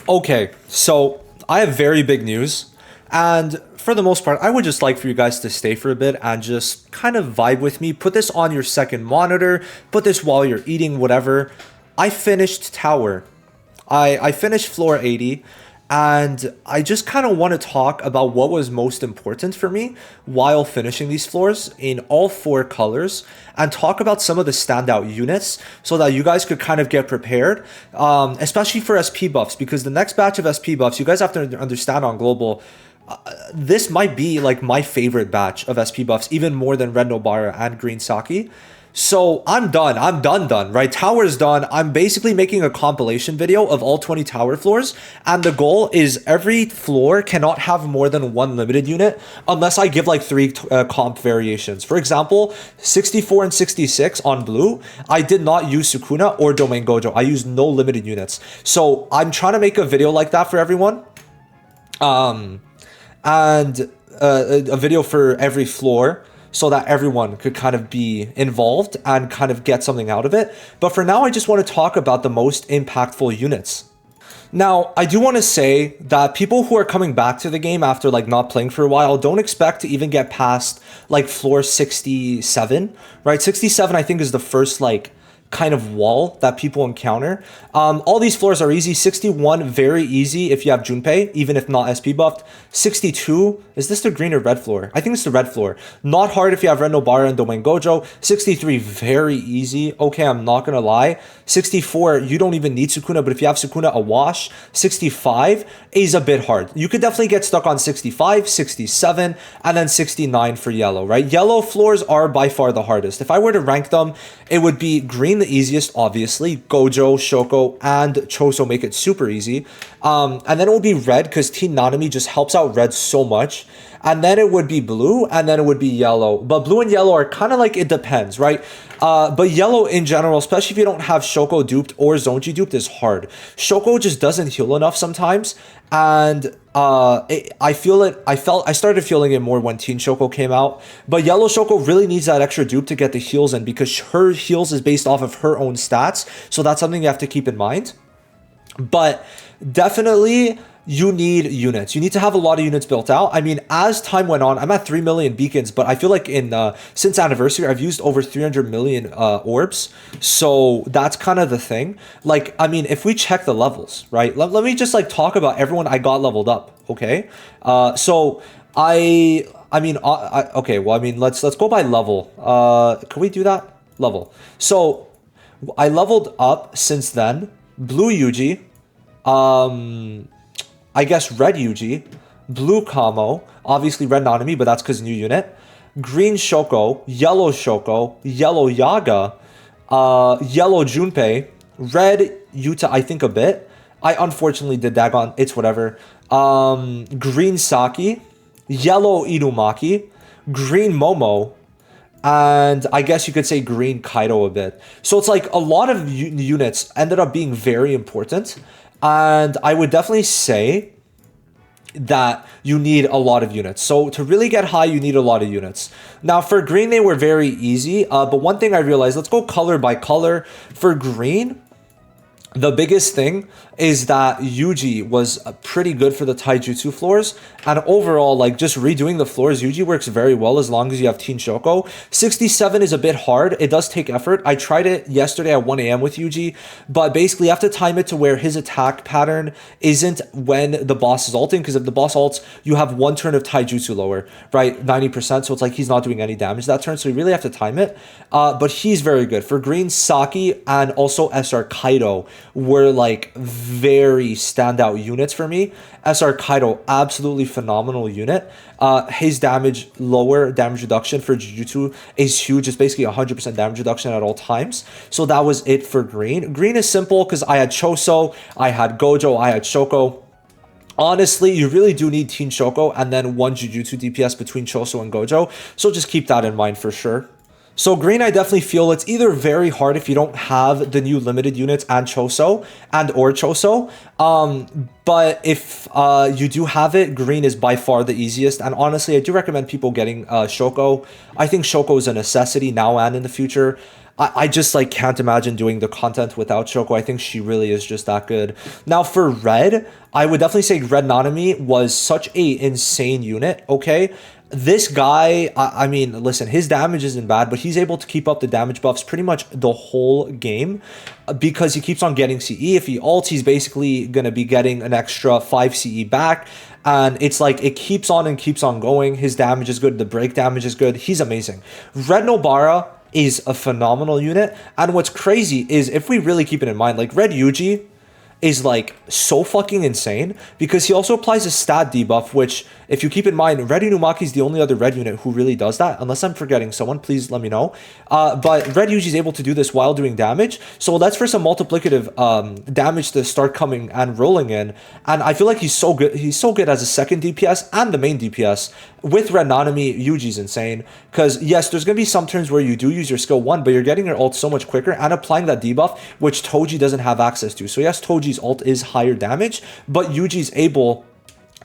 Okay, so I have very big news. And for the most part, I would just like for you guys to stay for a bit and just kind of vibe with me. Put this on your second monitor, put this while you're eating, whatever. I finished Tower. I finished floor 80, and I just kind of want to talk about what was most important for me while finishing these floors in all four colors, and talk about some of the standout units so that you guys could kind of get prepared, especially for SP buffs, because the next batch of SP buffs, you guys have to understand on global, this might be like my favorite batch of SP buffs, even more than Red Nobara and Green Saki. So I'm done. I'm done, right? Tower's done. I'm basically making a compilation video of all 20 tower floors. And the goal is every floor cannot have more than one limited unit unless I give like three comp variations. For example, 64 and 66 on blue, I did not use Sukuna or Domain Gojo. I used no limited units. So I'm trying to make a video like that for everyone. And a video for every floor, so that everyone could kind of be involved and kind of get something out of it. But for now, I just want to talk about the most impactful units. Now, I do want to say that people who are coming back to the game after like not playing for a while, don't expect to even get past like floor 67, right? 67, I think, is the first like kind of wall that people encounter. All these floors are easy. 61, very easy if you have Junpei, even if not SP buffed. 62, is this the green or red floor? I think it's the red floor. Not hard if you have Red Nobara and Domain Gojo. 63, very easy. Okay, I'm not gonna lie. 64, you don't even need Sukuna, but if you have Sukuna, a wash. 65 is a bit hard. You could definitely get stuck on 65, 67, and then 69 for yellow, right? Yellow floors are by far the hardest. If I were to rank them, it would be green the easiest, obviously. Gojo, Shoko, and Choso make it super easy. And then it would be red because Teen Nanami just helps out red so much. And then it would be blue, and then it would be yellow. But blue and yellow are kind of like, it depends, right? But yellow in general, especially if you don't have Shoko duped or Zonji duped, is hard. Shoko just doesn't heal enough sometimes. And I started feeling it more when Teen Shoko came out. But yellow Shoko really needs that extra dupe to get the heals in, because her heals is based off of her own stats. So that's something you have to keep in mind. But definitely, you need units. You need to have a lot of units built out. I mean, as time went on, I'm at 3 million beacons, but I feel like since anniversary, I've used over 300 million orbs. So that's kind of the thing. Like, I mean, if we check the levels, right? Let me just like talk about everyone I got leveled up, okay? So okay, well, I mean, let's go by level. Can we do that? Level. So I leveled up since then. Blue Yuji, I guess red Yuji, blue Kamo, obviously red Nanami, but that's because new unit, green Shoko, yellow Yaga, yellow Junpei, red Yuta, I think a bit. I unfortunately did Dagon, it's whatever. Green Saki, yellow Inumaki, green Momo, and I guess you could say green Kaido a bit. So it's like a lot of units ended up being very important. And I would definitely say that you need a lot of units. So to really get high, you need a lot of units. Now for green, they were very easy. But one thing I realized, let's go color by color. For green, the biggest thing is that Yuji was pretty good for the taijutsu floors, and overall, like, just redoing the floors, Yuji works very well as long as you have Teen Shoko. 67 is a bit hard. It does take effort. I tried it yesterday at 1 a.m. with Yuji, but basically you have to time it to where his attack pattern isn't when the boss is ulting, because if the boss ults, you have one turn of taijutsu lower, right? 90%, so it's like he's not doing any damage that turn, so you really have to time it. But he's very good. For green, Saki and also SR Kaido were like very standout units for me. SR Kaido, absolutely phenomenal unit. His damage reduction for Jujutsu is huge. It's basically 100% damage reduction at all times. So that was it for green. Green is simple because I had Choso, I had Gojo, I had Shoko. Honestly, you really do need Teen Shoko and then one Jujutsu DPS between Choso and Gojo. So just keep that in mind for sure. So green, I definitely feel it's either very hard if you don't have the new limited units and Choso. But if you do have it, green is by far the easiest. And honestly, I do recommend people getting Shoko. I think Shoko is a necessity now and in the future. I just like can't imagine doing the content without Choco. I think she really is just that good. Now for Red, I would definitely say Red Nanami was such a insane unit. Okay, this guy, I mean, listen, his damage isn't bad, but he's able to keep up the damage buffs pretty much the whole game because he keeps on getting CE. If he ults, he's basically going to be getting an extra 5 CE back. And it's like it keeps on and keeps on going. His damage is good. The break damage is good. He's amazing. Red Nobara is a phenomenal unit. And what's crazy is if we really keep it in mind, like Red Yuji is like so fucking insane because he also applies a stat debuff, which if you keep in mind, Red Inumaki is the only other red unit who really does that. Unless I'm forgetting someone, please let me know. But Red Yuji is able to do this while doing damage. So that's for some multiplicative damage to start coming and rolling in. And I feel like he's so good. He's so good as a second DPS and the main DPS. With Red Nanami, Yuji's insane. Because yes, there's going to be some turns where you do use your skill 1, but you're getting your ult so much quicker and applying that debuff, which Toji doesn't have access to. So yes, Toji's ult is higher damage, but Yuji's able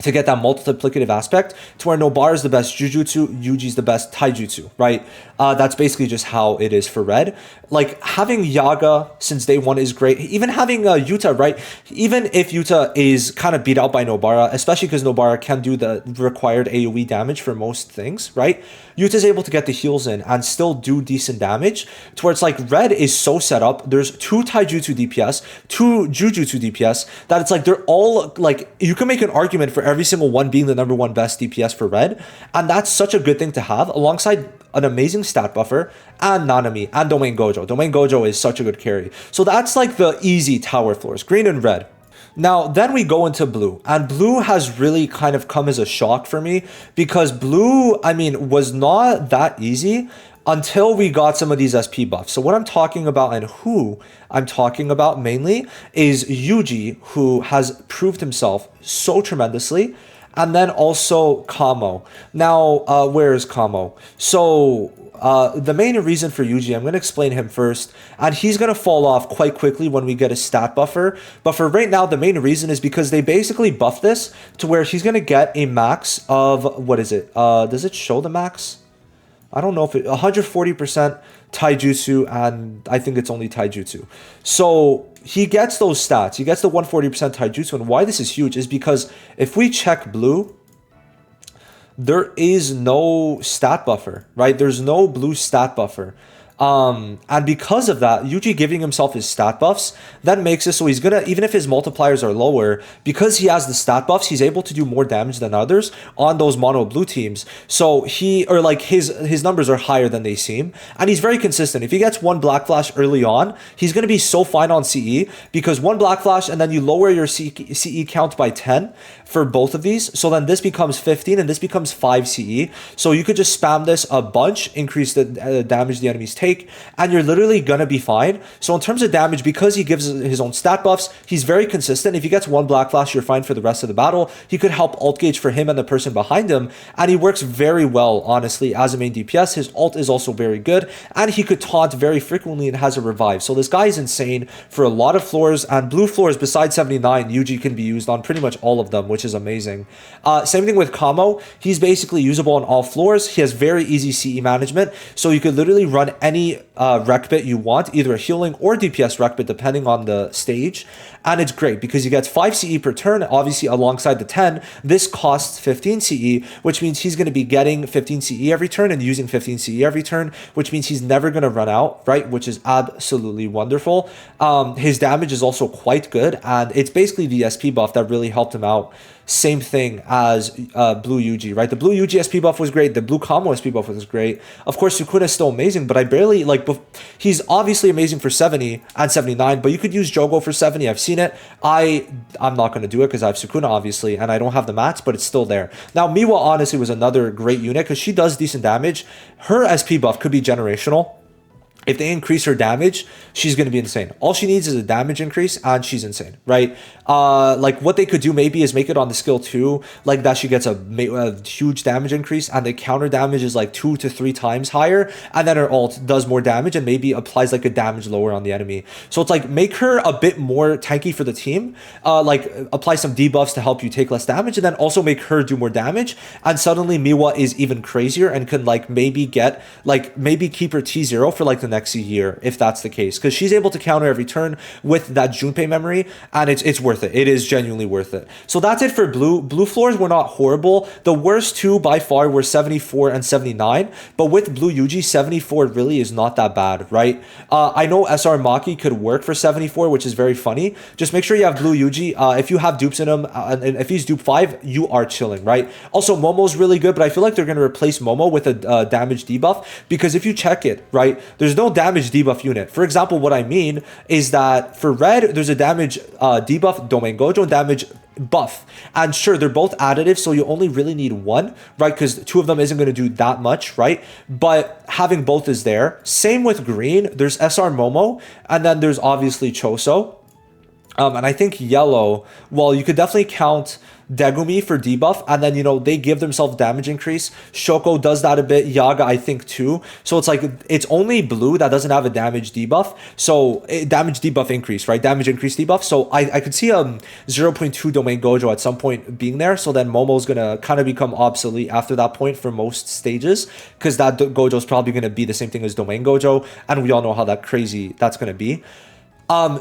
to get that multiplicative aspect to where Nobara is the best Jujutsu, Yuji's the best Taijutsu, right? That's basically just how it is for Red. Like, having Yaga since day one is great. Even having Yuta, right? Even if Yuta is kind of beat out by Nobara, especially because Nobara can do the required AoE damage for most things, right? Yuta's able to get the heals in and still do decent damage to where it's like Red is so set up. There's 2 Taijutsu DPS, 2 Jujutsu DPS that it's like they're all like, you can make an argument for every single one being the #1 best DPS for Red. And that's such a good thing to have alongside an amazing stat buffer and Nanami and Domain Gojo. Domain Gojo is such a good carry. So that's like the easy tower floors, green and red. Now, then we go into blue, and blue has really kind of come as a shock for me because blue, I mean, was not that easy until we got some of these SP buffs. So what I'm talking about and who I'm talking about mainly is Yuji, who has proved himself so tremendously, and then also Kamo. Now, where is Kamo? So the main reason for Yuji, I'm going to explain him first, and he's going to fall off quite quickly when we get a stat buffer. But for right now, the main reason is because they basically buff this to where he's going to get a max of, what is it? Does it show the max? I don't know if it, 140% Taijutsu, and I think it's only Taijutsu. So he gets those stats. He gets the 140% Taijutsu, and why this is huge is because if we check blue, there is no stat buffer, right? There's no blue stat buffer. And because of that, Yuji giving himself his stat buffs, that makes it so he's gonna, even if his multipliers are lower, because he has the stat buffs, he's able to do more damage than others on those mono blue teams. So his numbers are higher than they seem, and he's very consistent. If he gets 1 Black Flash early on, he's gonna be so fine on CE because 1 Black Flash and then you lower your CE count by 10 for both of these. So then this becomes 15 and this becomes 5 CE. So you could just spam this a bunch, increase the damage the enemies take, and you're literally gonna be fine. So in terms of damage, because he gives his own stat buffs, he's very consistent. If he gets 1 Black Flash, you're fine for the rest of the battle. He could help ult gauge for him and the person behind him, and he works very well, honestly, as a main DPS. His ult is also very good, and he could taunt very frequently and has a revive. So this guy is insane for a lot of floors, and blue floors besides 79, Yuji can be used on pretty much all of them, which is amazing. Same thing with Kamo. He's basically usable on all floors. He has very easy CE management, so you could literally run any rec bit you want, either a healing or DPS rec bit depending on the stage, and it's great because he gets 5 CE per turn, obviously alongside the 10. This costs 15 CE, which means he's going to be getting 15 CE every turn and using 15 CE every turn, which means he's never going to run out, right? Which is absolutely wonderful. His damage is also quite good, and it's basically the SP buff that really helped him out. Same thing as blue Yuji, right? The blue Yuji SP buff was great. The blue Kamo SP buff was great. Of course, Sukuna is still amazing, but I barely, like, he's obviously amazing for 70 and 79, but you could use Jogo for 70. I've seen it. I'm not going to do it because I have Sukuna, obviously, and I don't have the mats, but it's still there. Now, Miwa, honestly, was another great unit because she does decent damage. Her SP buff could be generational. If they increase her damage, she's going to be insane. All she needs is a damage increase, and she's insane, right? Like, what they could do maybe is make it on the skill 2, like that she gets a huge damage increase, and the counter damage is like 2 to 3 times higher, and then her ult does more damage and maybe applies like a damage lower on the enemy. So it's like, make her a bit more tanky for the team, like apply some debuffs to help you take less damage, and then also make her do more damage, and suddenly Miwa is even crazier and can like maybe get, like maybe keep her T0 for like the next year if that's the case, because she's able to counter every turn with that Junpei memory, and it's worth it. It is genuinely worth it. So that's it for blue. Blue floors were not horrible. The worst two by far were 74 and 79, but with blue Yuji, 74 really is not that bad, right? I know SR Maki could work for 74, which is very funny. Just make sure you have blue Yuji. If you have dupes in him, and if he's dupe 5, you are chilling, right? Also, Momo's really good, but I feel like they're going to replace Momo with a damage debuff, because if you check it, right, there's no damage debuff unit. For example, what I mean is that for red, there's a damage debuff Domain Gojo and damage buff, and sure, they're both additive, so you only really need one, right? Because two of them isn't going to do that much, right? But having both is there. Same with green. There's SR Momo, and then there's obviously Choso. And I think yellow, well, you could definitely count Degumi for debuff, and then, you know, they give themselves damage increase. Shoko does that a bit, Yaga I think too. So it's like, it's only blue that doesn't have a damage debuff. So damage debuff increase, right? Damage increase debuff. So I could see 0.2 Domain Gojo at some point being there. So then Momo's gonna kind of become obsolete after that point for most stages, because that Gojo is probably gonna be the same thing as Domain Gojo, and we all know how that crazy that's gonna be.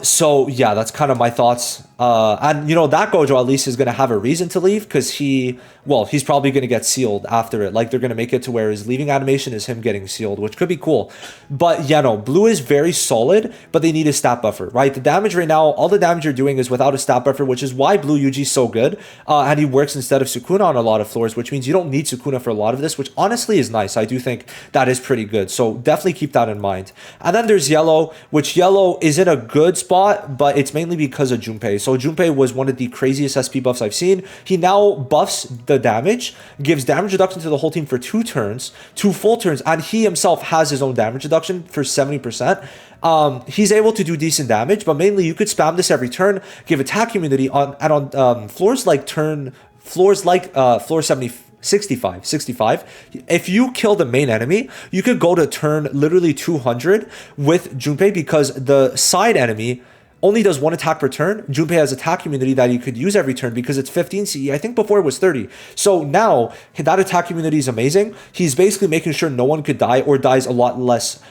So yeah, that's kind of my thoughts. And you know, that Gojo at least is going to have a reason to leave, because he's probably going to get sealed after it. Like, they're going to make it to where his leaving animation is him getting sealed, which could be cool. But yeah, no, blue is very solid, but they need a stat buffer, right? The damage right now, all the damage you're doing is without a stat buffer, which is why blue Yuji is so good. And he works instead of Sukuna on a lot of floors, which means you don't need Sukuna for a lot of this, which honestly is nice. I do think that is pretty good. So definitely keep that in mind. And then there's yellow, which yellow is in a good spot, but it's mainly because of Junpei. So Junpei was one of the craziest SP buffs I've seen. He now buffs the damage, gives damage reduction to the whole team for 2 turns, 2 full turns, and he himself has his own damage reduction for 70%. He's able to do decent damage, but mainly you could spam this every turn, give attack immunity on floors like floor 65. If you kill the main enemy, you could go to turn literally 200 with Junpei, because the side enemy only does 1 attack per turn. Junpei has attack immunity that you could use every turn because it's 15 CE. I think before it was 30. So now that attack immunity is amazing. He's basically making sure no one could die, or dies a lot less,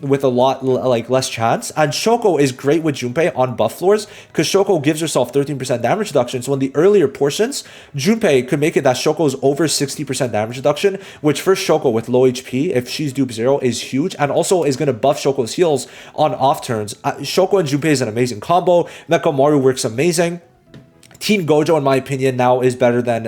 with a lot less chance. And Shoko is great with Junpei on buff floors, because Shoko gives herself 13% damage reduction. So in the earlier portions, Junpei could make it that Shoko's over 60% damage reduction, which for Shoko with low HP, if she's dupe 0, is huge, and also is going to buff Shoko's heals on off turns. Shoko and Junpei is an amazing combo. Mecha Maru works amazing. Teen Gojo, in my opinion, now is better than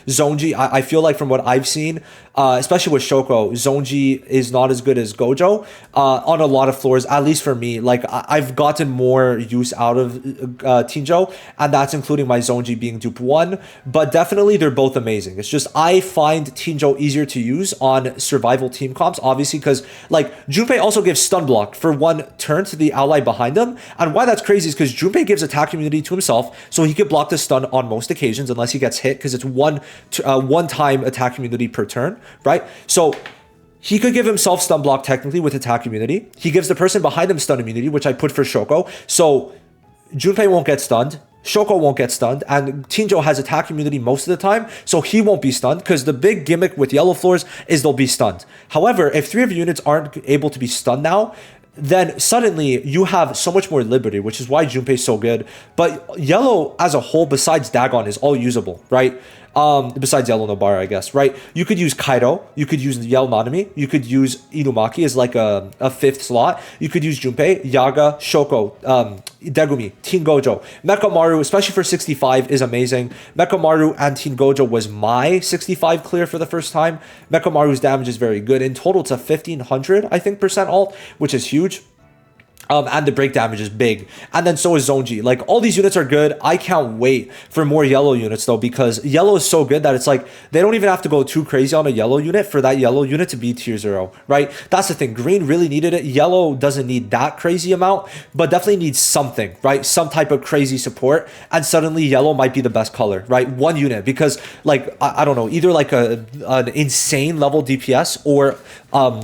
Zonji. I feel like from what I've seen, especially with Shoko, Zonji is not as good as Gojo on a lot of floors, at least for me. Like, I've gotten more use out of Tinjo, and that's including my Zonji being dupe 1, but definitely they're both amazing. It's just I find Tinjo easier to use on survival team comps, obviously, because like Junpei also gives stun block for 1 turn to the ally behind him, and why that's crazy is because Junpei gives attack immunity to himself, so he could block the stun on most occasions unless he gets hit, because it's one time attack immunity per turn, right? So he could give himself stun block technically with attack immunity. He gives the person behind him stun immunity, which I put for Shoko. So Junpei won't get stunned, Shoko won't get stunned, and Tinjo has attack immunity most of the time, so he won't be stunned, because the big gimmick with yellow floors is they'll be stunned. However, if 3 of your units aren't able to be stunned now, then suddenly you have so much more liberty, which is why Junpei is so good. But yellow as a whole, besides Dagon, is all usable, right? Besides Yellow Nobara, I guess, right? You could use Kaido, you could use Yell Nanami, you could use Inumaki as like a 5th slot, you could use Junpei, Yaga, Shoko, Degumi, Teen Gojo. Mecha Maru, especially for 65, is amazing. Mecha Maru and Teen Gojo was my 65 clear for the first time. Mecha Maru's damage is very good. In total, it's a 1500, I think, percent alt, which is huge. And the break damage is big. And then so is Zonji. Like, all these units are good. I can't wait for more yellow units, though, because yellow is so good that it's like, they don't even have to go too crazy on a yellow unit for that yellow unit to be tier 0, right? That's the thing. Green really needed it. Yellow doesn't need that crazy amount, but definitely needs something, right? Some type of crazy support. And suddenly yellow might be the best color, right? 1 unit, because, like, I don't know, either like an insane level DPS, or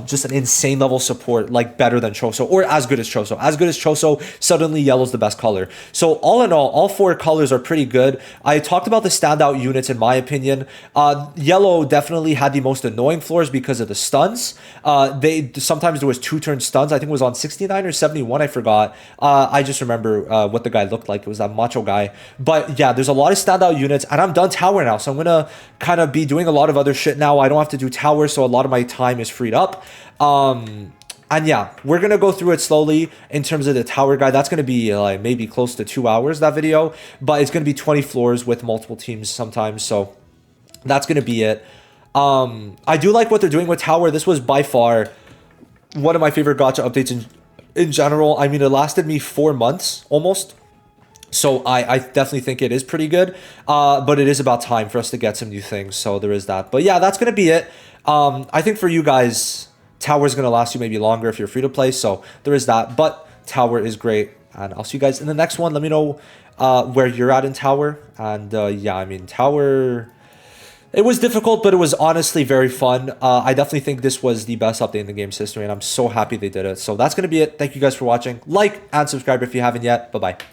just an insane level support, like better than Choso, or as good as Choso. Choso. As good as Choso, suddenly yellow's the best color. So all in all 4 colors are pretty good. I talked about the standout units in my opinion. Yellow definitely had the most annoying floors because of the stuns. Sometimes there was 2-turn stuns. I think it was on 69 or 71. I forgot. I just remember what the guy looked like. It was that macho guy. But yeah, there's a lot of standout units, and I'm done tower now. So I'm gonna kind of be doing a lot of other shit now. I don't have to do tower, so a lot of my time is freed up. And yeah, we're going to go through it slowly in terms of the tower guide. That's going to be like maybe close to 2 hours, that video. But it's going to be 20 floors with multiple teams sometimes. So that's going to be it. I do like what they're doing with tower. This was by far one of my favorite gacha updates in general. I mean, it lasted me 4 months almost. So I definitely think it is pretty good. But it is about time for us to get some new things. So there is that. But yeah, that's going to be it. I think for you guys, tower is going to last you maybe longer if you're free to play. So there is that. But tower is great. And I'll see you guys in the next one. Let me know where you're at in tower. And yeah, I mean, tower... It was difficult, but it was honestly very fun. I definitely think this was the best update in the game's history, and I'm so happy they did it. So that's going to be it. Thank you guys for watching. Like and subscribe if you haven't yet. Bye-bye.